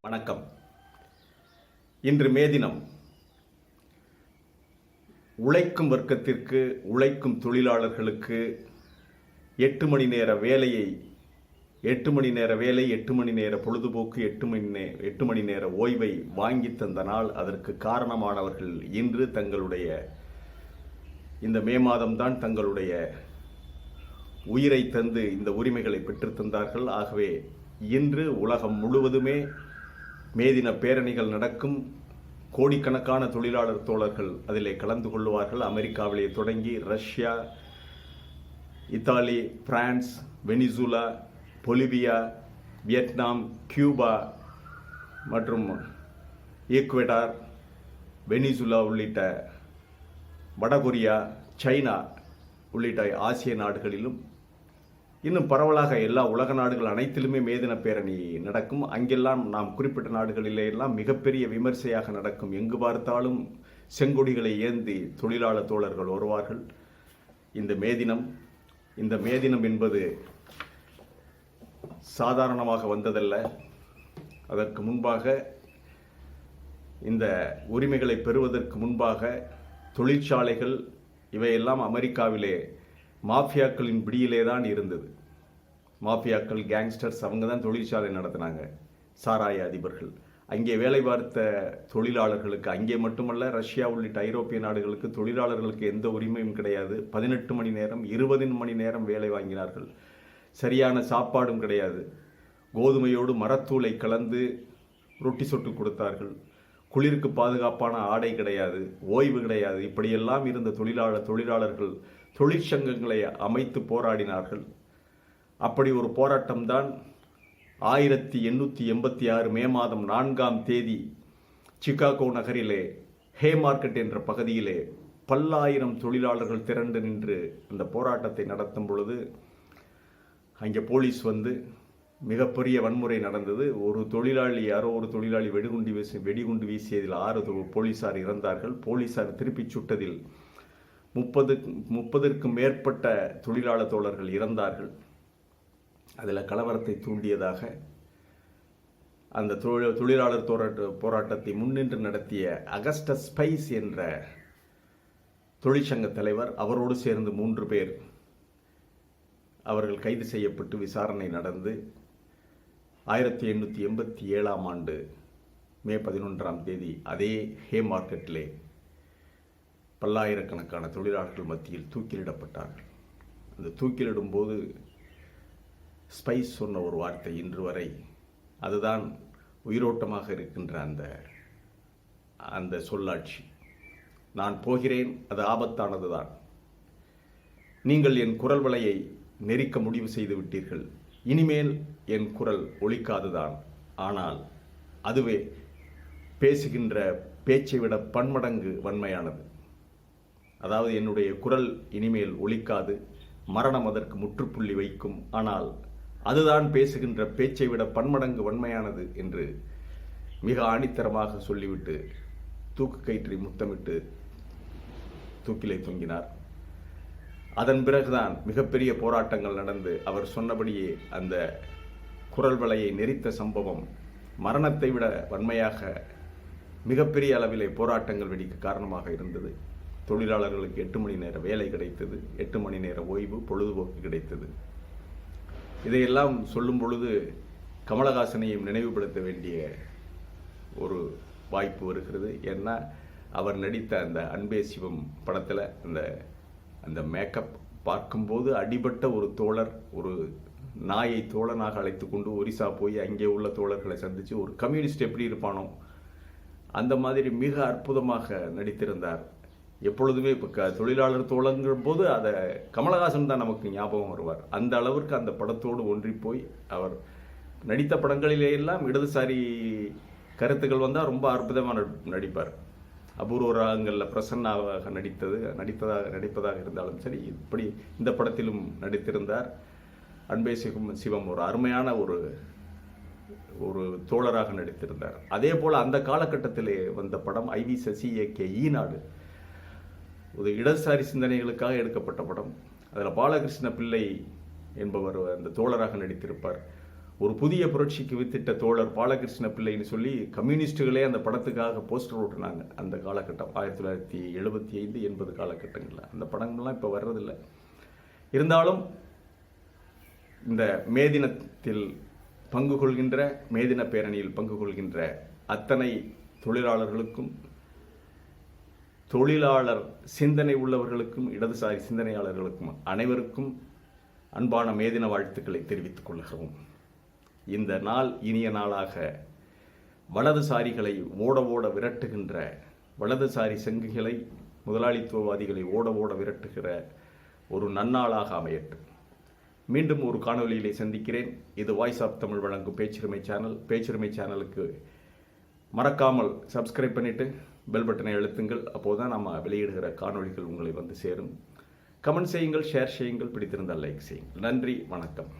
வணக்கம். இன்று மே தினம். உழைக்கும் வர்க்கத்திற்கு, உழைக்கும் தொழிலாளர்களுக்கு 8 மணி நேர வேலையை 8 மணி நேர வேலை, 8 மணி நேர பொழுதுபோக்கு, 8 மணி நேர ஓய்வை வாங்கி தந்த நாள். அதற்கு காரணமானவர்கள் இன்று தங்களுடைய இந்த மே மாதம்தான் தங்களுடைய உயிரை தந்து இந்த உரிமைகளை பெற்றுத்தந்தார்கள். ஆகவே இன்று உலகம் முழுவதுமே மே தின பேரணிகள் நடக்கும். கோடிக்கணக்கான தொழிலாளர் தோழர்கள் அதிலே கலந்து கொள்வார்கள். அமெரிக்காவிலே தொடங்கி Russia, Italy, France, Venezuela, Bolivia, Vietnam, Cuba மற்றும் ஈக்வெடார், வெனிசுலா உள்ளிட்ட வடகொரியா, சைனா உள்ளிட்ட ஆசிய நாடுகளிலும் இன்னும் பரவலாக எல்லா உலக நாடுகள் அனைத்திலுமே மேதின பேரணி நடக்கும். அங்கெல்லாம் நாம் குறிப்பிட்ட நாடுகளிலே எல்லாம் மிகப்பெரிய விமர்சையாக நடக்கும். எங்கு பார்த்தாலும் செங்கொடிகளை ஏந்தி தொழிலாளர் தோழர்கள் வருவார்கள். இந்த மேதினம் என்பது சாதாரணமாக வந்ததல்ல. அதற்கு முன்பாக, இந்த உரிமைகளை பெறுவதற்கு முன்பாக தொழிற்சாலைகள் இவையெல்லாம் அமெரிக்காவிலே மாஃபியாக்களின் பிடியிலே தான் இருந்தது. மாஃபியாக்கள், கேங்ஸ்டர்ஸ், அவங்க தான் தொழிற்சாலை நடத்தினாங்க. சாராய அதிபர்கள். அங்கே வேலை பார்த்த தொழிலாளர்களுக்கு, அங்கே மட்டுமல்ல ரஷ்யா உள்ளிட்ட ஐரோப்பிய நாடுகளுக்கு தொழிலாளர்களுக்கு எந்த உரிமையும் கிடையாது. 18 மணி நேரம், 20 மணி நேரம் வேலை வாங்கினார்கள். சரியான சாப்பாடும் கிடையாது. கோதுமையோடு மரத்தூளை கலந்து ரொட்டி சொட்டு கொடுத்தார்கள். குளிருக்கு பாதுகாப்பான ஆடை கிடையாது, ஓய்வு கிடையாது. இப்படியெல்லாம் இருந்த தொழிலாளர்கள் தொழிற்சங்கங்களை அமைத்து போராடினார்கள். அப்படி ஒரு போராட்டம்தான் 1886 மே மாதம் 4ஆம் தேதி சிகாகோ நகரிலே ஹே மார்க்கெட் என்ற பகுதியிலே பல்லாயிரம் தொழிலாளர்கள் திரண்டு நின்று அந்த போராட்டத்தை நடத்தும் பொழுது அங்கே போலீஸ் வந்து மிகப்பெரிய வன்முறை நடந்தது. யாரோ ஒரு தொழிலாளி வெடிகுண்டு வீசியதில் 6 போலீசார் இறந்தார்கள். போலீசார் திருப்பி சுட்டதில் 30க்கும் மேற்பட்ட தொழிலாளர் தோழர்கள் இறந்தார்கள். அதில் கலவரத்தை தூண்டியதாக அந்த தொழிலாளர் போராட்டத்தை முன்னின்று நடத்திய அகஸ்டஸ் ஸ்பைஸ் என்ற தொழிற்சங்க தலைவர், அவரோடு சேர்ந்து 3 பேர் அவர்கள் கைது செய்யப்பட்டு விசாரணை நடந்து 1887ஆம் ஆண்டு மே 11ஆம் தேதி அதே ஹே மார்க்கெட்டிலே பல்லாயிரக்கணக்கான தொழிலாளர்கள் மத்தியில் தூக்கிலிடப்பட்டார்கள். அந்த தூக்கிலிடும்போது ஸ்பைஸ் சொன்ன ஒரு வார்த்தை இன்று வரை அதுதான் உயிரோட்டமாக இருக்கின்ற அந்த சொல்லாட்சி. நான் போகிறேன், அது ஆபத்தானது தான். நீங்கள் என் குரல் வளையை நெரிக்க முடிவு செய்து விட்டீர்கள். இனிமேல் என் குரல் ஒலிக்காதுதான். ஆனால் அதுவே பேசுகின்ற பேச்சை விட பன்மடங்கு வன்மையானது. அதாவது என்னுடைய குரல் இனிமேல் ஒலிக்காது, மரணம் அதற்கு முற்றுப்புள்ளி வைக்கும். ஆனால் அதுதான் பேசுகின்ற பேச்சை விட பன்மடங்கு வன்மையானது என்று மிக ஆணித்தரமாக சொல்லிவிட்டு தூக்கு கயிற்றை முத்தமிட்டு தூக்கிலே தொங்கினார். அதன் பிறகுதான் மிகப்பெரிய போராட்டங்கள் நடந்து அவர் சொன்னபடியே அந்த குரல் வளையை நெரித்த சம்பவம் மரணத்தை விட வன்மையாக மிகப்பெரிய அளவிலே போராட்டங்கள் வெடிக்க காரணமாக இருந்தது. தொழிலாளர்களுக்கு 8 மணி நேர வேலை கிடைத்தது, 8 மணி நேர ஓய்வு, பொழுதுபோக்கு கிடைத்தது. இதையெல்லாம் சொல்லும் பொழுது கமலஹாசனையும் நினைவுபடுத்த வேண்டிய ஒரு வாய்ப்பு வருகிறது. ஏன்னா அவர் நடித்த அந்த அன்பே சிவம் படத்தில் அந்த மேக்கப் பார்க்கும்போது அடிபட்ட ஒரு தோழர், ஒரு நாயை தோழனாக அழைத்து கொண்டு ஒரிசா போய் அங்கே உள்ள தோழர்களை சந்தித்து ஒரு கம்யூனிஸ்ட் எப்படி இருப்பானோ அந்த மாதிரி மிக அற்புதமாக நடித்திருந்தார். எப்பொழுதுமே இப்போ தொழிலாளர் தோழங்கிற போது அதை கமலஹாசன் தான் நமக்கு ஞாபகம் வருவார். அந்த அளவிற்கு அந்த படத்தோடு ஒன்றி போய் அவர் நடித்த படங்களிலே எல்லாம் இடதுசாரி கருத்துக்கள் வந்தால் ரொம்ப அற்புதமாக நடிப்பார். அபூர்வ ராகங்களில் பிரசன்னாவாக நடிப்பதாக இருந்தாலும் சரி, இப்படி இந்த படத்திலும் நடித்திருந்தார். அன்பே சிவம் ஒரு அருமையான ஒரு தோழராக நடித்திருந்தார். அதே போல் அந்த காலகட்டத்திலே வந்த படம் ஐவி சசி இயக்கிய ஈநாடு. ஒரு இடதுசாரி சிந்தனைகளுக்காக எடுக்கப்பட்ட படம். அதில் பாலகிருஷ்ண பிள்ளை என்பவர் அந்த தோழராக நடித்திருப்பார். ஒரு புதிய புரட்சிக்கு வித்திட்ட தோழர் பாலகிருஷ்ண பிள்ளைன்னு சொல்லி கம்யூனிஸ்டுகளே அந்த படத்துக்காக போஸ்டர் ஓட்டுனாங்க. அந்த காலகட்டம் 1975 80 காலகட்டங்களில் அந்த படங்கள்லாம் இப்போ வர்றதில்லை. இருந்தாலும் இந்த மே தினத்தில் பங்கு கொள்கின்ற, மே தின பேரணியில் பங்கு கொள்கின்ற அத்தனை தொழிலாளர்களுக்கும், தொழிலாளர் சிந்தனை உள்ளவர்களுக்கும், இடதுசாரி சிந்தனையாளர்களுக்கும் அனைவருக்கும் அன்பான மேதின வாழ்த்துக்களை தெரிவித்துக் கொள்கிறோம். இந்த நாள் இனிய நாளாக வலதுசாரிகளை ஓட ஓட விரட்டுகின்ற, வலதுசாரி சங்கிகளை, முதலாளித்துவவாதிகளை ஓட ஓட விரட்டுகிற ஒரு நன்னாளாக அமையட்டும். மீண்டும் ஒரு காணொலியிலே சந்திக்கிறேன். இது வாய்ஸ் ஆஃப் தமிழ் வழங்கும் பேச்சுரிமை சேனல். பேச்சுரிமை சேனலுக்கு மறக்காமல் சப்ஸ்கிரைப் பண்ணிவிட்டு பெல் பட்டனை அழுத்துங்கள். அப்போது தான் நம்ம வெளியிடுகிற காணொளிகள் உங்களை வந்து சேரும். கமெண்ட் செய்யுங்கள், ஷேர் செய்யுங்கள், பிடித்திருந்தால் லைக் செய்யுங்கள். நன்றி, வணக்கம்.